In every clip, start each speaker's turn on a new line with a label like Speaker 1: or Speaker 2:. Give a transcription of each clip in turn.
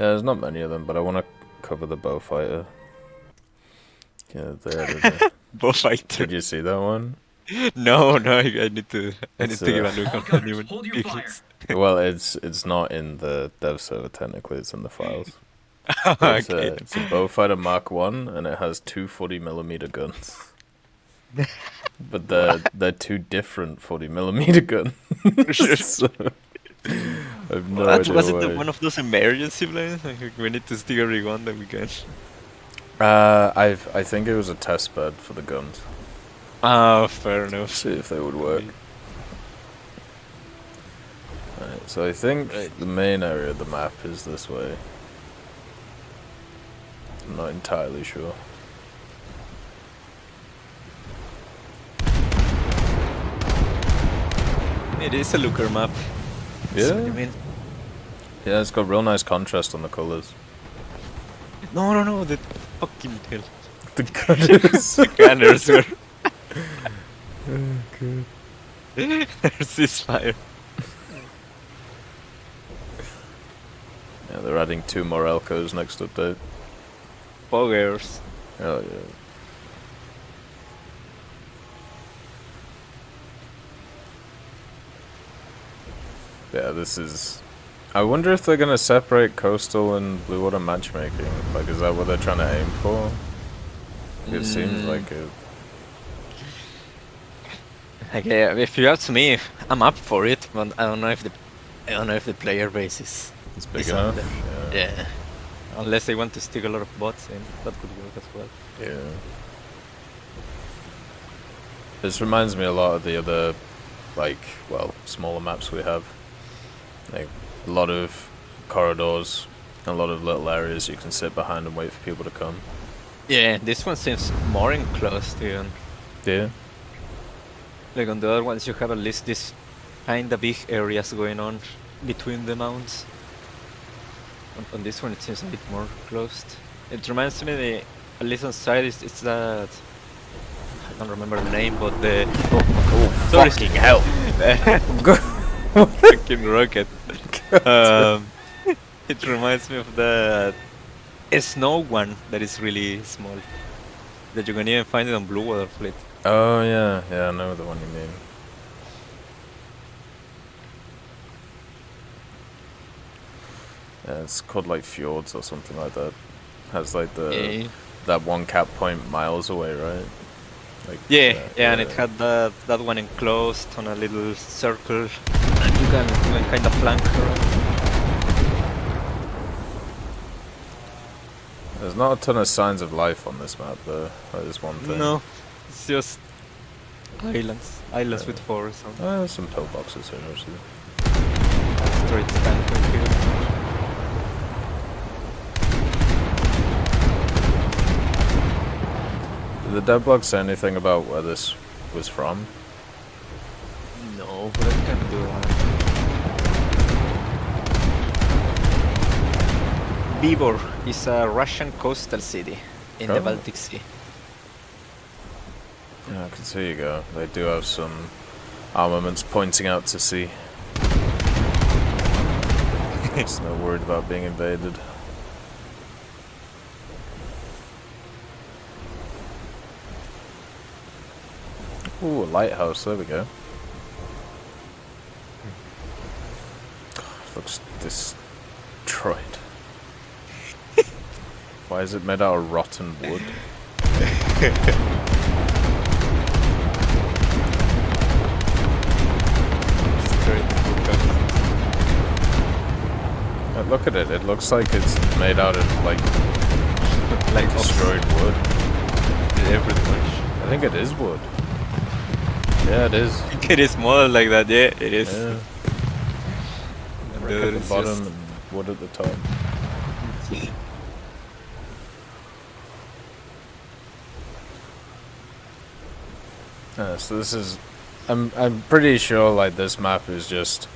Speaker 1: there's not many of them, but I want to cover the bow fighter. Yeah, there it is.
Speaker 2: Bow fighter.
Speaker 1: Did you see that one?
Speaker 2: No, I need to give a look on the new
Speaker 3: Hold your fire.
Speaker 1: Well, it's not in the dev server technically. It's in the files.
Speaker 2: Okay.
Speaker 1: It's a bow fighter Mark 1, and it has two 40mm guns. But they're two different 40mm guns. So, I have no idea
Speaker 2: Was it
Speaker 1: why.
Speaker 2: one of those emergency plans? Like, we need to stick every gun that we can.
Speaker 1: I think it was a test bed for the guns.
Speaker 2: Oh, fair enough.
Speaker 1: See if they would work. Right, so I think the main area of the map is this way. I'm not entirely sure.
Speaker 2: It is a looker map.
Speaker 1: Yeah.
Speaker 2: I mean,
Speaker 1: Yeah, it's got real nice contrast on the colors.
Speaker 2: no, the fucking hell.
Speaker 1: The gunners.
Speaker 2: The gunners were.
Speaker 1: Oh, God.
Speaker 2: There's this fire.
Speaker 1: Yeah, they're adding 2 more Elcos next update.
Speaker 2: Poggers.
Speaker 1: Oh yeah. Yeah, this is... I wonder if they're gonna separate coastal and blue water matchmaking. Like, is that what they're trying to aim for? It seems like it.
Speaker 2: Okay, if you ask me, I'm up for it, but I don't know if the player base is
Speaker 1: Big
Speaker 2: is
Speaker 1: enough.
Speaker 2: up there. Yeah. Unless they want to stick a lot of bots in, that could work as well.
Speaker 1: Yeah. This reminds me a lot of the other, like, well, smaller maps we have. Like, a lot of corridors, a lot of little areas you can sit behind and wait for people to come.
Speaker 2: Yeah, this one seems more enclosed even.
Speaker 1: Yeah.
Speaker 2: Like on the other ones, you have at least this kinda big areas going on between the mounts. On this one, it seems a bit more closed. It reminds me, at least on side, it's that I don't remember the name, but the sorry.
Speaker 1: Fucking hell!
Speaker 2: Fucking rocket. It reminds me of the snow one that is really small. That you can even find it on Blue Water Fleet.
Speaker 1: Oh yeah, yeah, I know the one you mean. Yeah, it's called like Fjords or something like that. Has like the that one cap point miles away, right? Like
Speaker 2: Yeah, and it had that one enclosed on a little circle, and you can kind of flank around.
Speaker 1: There's not a ton of signs of life on this map, though. That is one thing.
Speaker 2: No, it's just islands with forests.
Speaker 1: There's some pillboxes here, actually.
Speaker 2: Straight standpoint here.
Speaker 1: Did the dev blog say anything about where this was from?
Speaker 2: No, but I can do that. Vyborg is a Russian coastal city in the Baltic Sea.
Speaker 1: Yeah, I can see you go. They do have some armaments pointing out to sea. It's no worried about being invaded. Ooh, a lighthouse, there we go. God, looks destroyed. Why is it made out of rotten wood? Look at it, it looks like it's made out of like destroyed wood.
Speaker 2: Yeah, pretty much.
Speaker 1: I think it is wood. Yeah, it is.
Speaker 2: I think it is more like that, yeah, it is.
Speaker 1: Yeah.
Speaker 2: And
Speaker 1: Brick at the
Speaker 2: it's
Speaker 1: bottom
Speaker 2: just-
Speaker 1: and wood at the top. So this is, I'm pretty sure like this map is just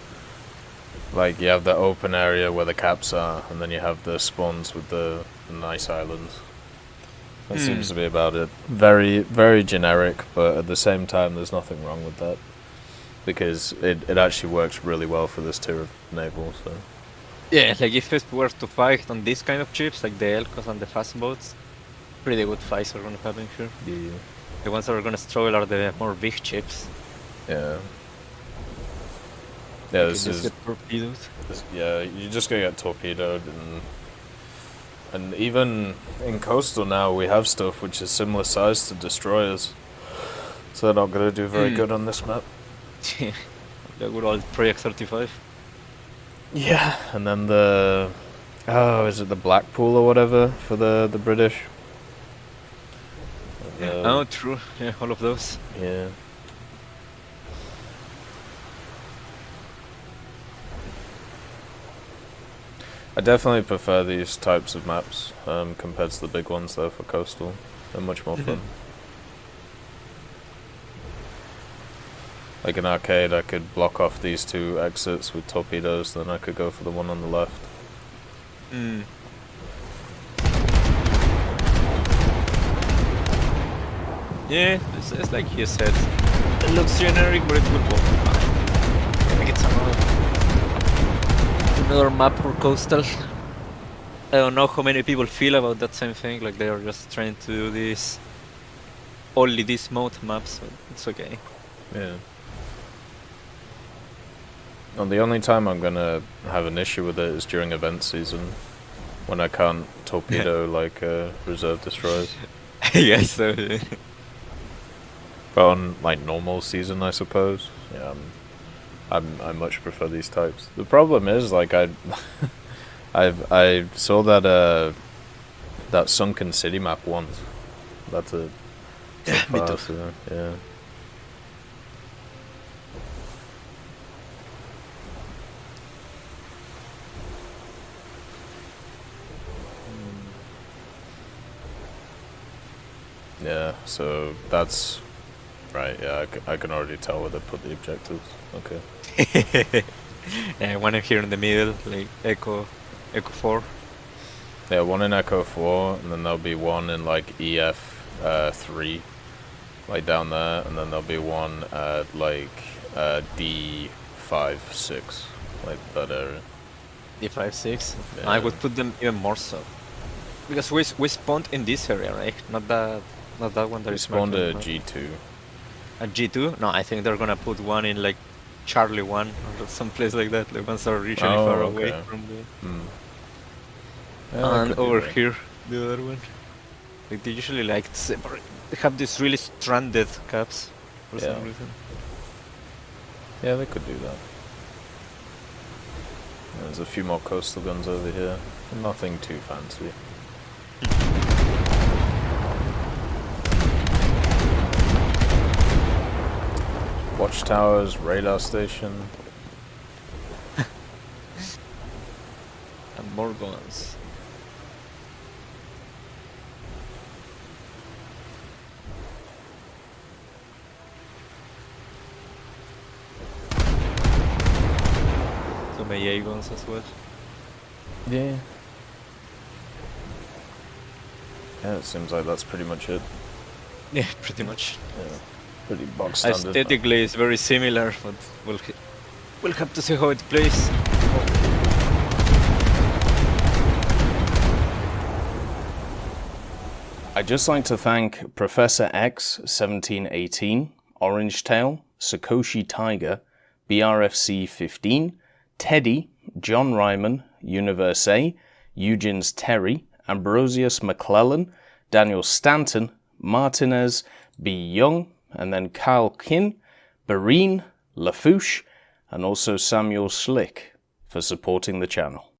Speaker 1: like you have the open area where the caps are, and then you have the spawns with the nice islands. That seems to be about it. Very, very generic, but at the same time, there's nothing wrong with that because it actually works really well for this tier of naval. So
Speaker 2: Yeah, like if it were to fight on these kind of chips, like the Elcos and the fast boats, pretty good fights are gonna happen here.
Speaker 1: Yeah.
Speaker 2: The ones that are gonna struggle are the more big chips.
Speaker 1: Yeah. Yeah,
Speaker 2: You
Speaker 1: this
Speaker 2: can just
Speaker 1: is.
Speaker 2: get torpedoed.
Speaker 1: Yeah, you're just gonna get torpedoed, and even in coastal now we have stuff which is similar size to destroyers, so they're not gonna do very good on this map.
Speaker 2: The good old Project 35.
Speaker 1: Yeah, and then is it the Blackpool or whatever for the British?
Speaker 2: Oh, true. Yeah, all of those.
Speaker 1: Yeah. I definitely prefer these types of maps compared to the big ones though for coastal. They're much more fun. Like in arcade I could block off these two exits with torpedoes, then I could go for the one on the left.
Speaker 2: Yeah, it's like you said. It looks generic, but it would work fine. I think it's another map for coastal. I don't know how many people feel about that same thing, like they are just trying to do this only this mode maps, but it's okay.
Speaker 1: Yeah. Well, the only time I'm gonna have an issue with it is during event season, when I can't torpedo like reserve destroyers.
Speaker 2: Yes, so
Speaker 1: But on like normal season, I suppose, yeah, I much prefer these types. The problem is like I saw that that sunken city map once. That's a
Speaker 2: me too.
Speaker 1: so, yeah. Yeah, so that's right. Yeah, I can already tell where they put the objectives. Okay.
Speaker 2: Yeah, one here in the middle, like Echo 4.
Speaker 1: Yeah, one in Echo 4, and then there'll be one in like EF 3, like down there, and then there'll be one at like D5 6, like that area.
Speaker 2: D5, 6.
Speaker 1: Yeah.
Speaker 2: I would put them even more so. Because we spawned in this area, right? Not that one that
Speaker 1: We
Speaker 2: is
Speaker 1: spawned
Speaker 2: marked
Speaker 1: a
Speaker 2: on the map.
Speaker 1: G2.
Speaker 2: A G2? No, I think they're gonna put one in like Charlie 1 or someplace like that. The ones that are usually far away
Speaker 1: okay.
Speaker 2: from the.
Speaker 1: Yeah, that
Speaker 2: And
Speaker 1: could be
Speaker 2: over
Speaker 1: right.
Speaker 2: here, the other one. Like they usually like separate. They have these really stranded caps for
Speaker 1: Yeah.
Speaker 2: some reason.
Speaker 1: Yeah, they could do that. There's a few more coastal guns over here. Nothing too fancy. Watchtowers, radar station.
Speaker 2: And more guns. Some AA guns as well.
Speaker 1: Yeah. Yeah, it seems like that's pretty much it.
Speaker 2: Yeah, pretty much.
Speaker 1: Yeah. Pretty box standard.
Speaker 2: Aesthetically, it's very similar, but we'll have to see how it plays.
Speaker 3: I'd just like to thank Professor X 1718, Orange Tail, Sakoshi Tiger, BRFC 15, Teddy, John Ryman, Universe A, Eugens Terry, Ambrosius McClellan, Daniel Stanton, Martinez, B. Young, and then Kyle Kin, Bareen, Lafouche, and also Samuel Slick for supporting the channel.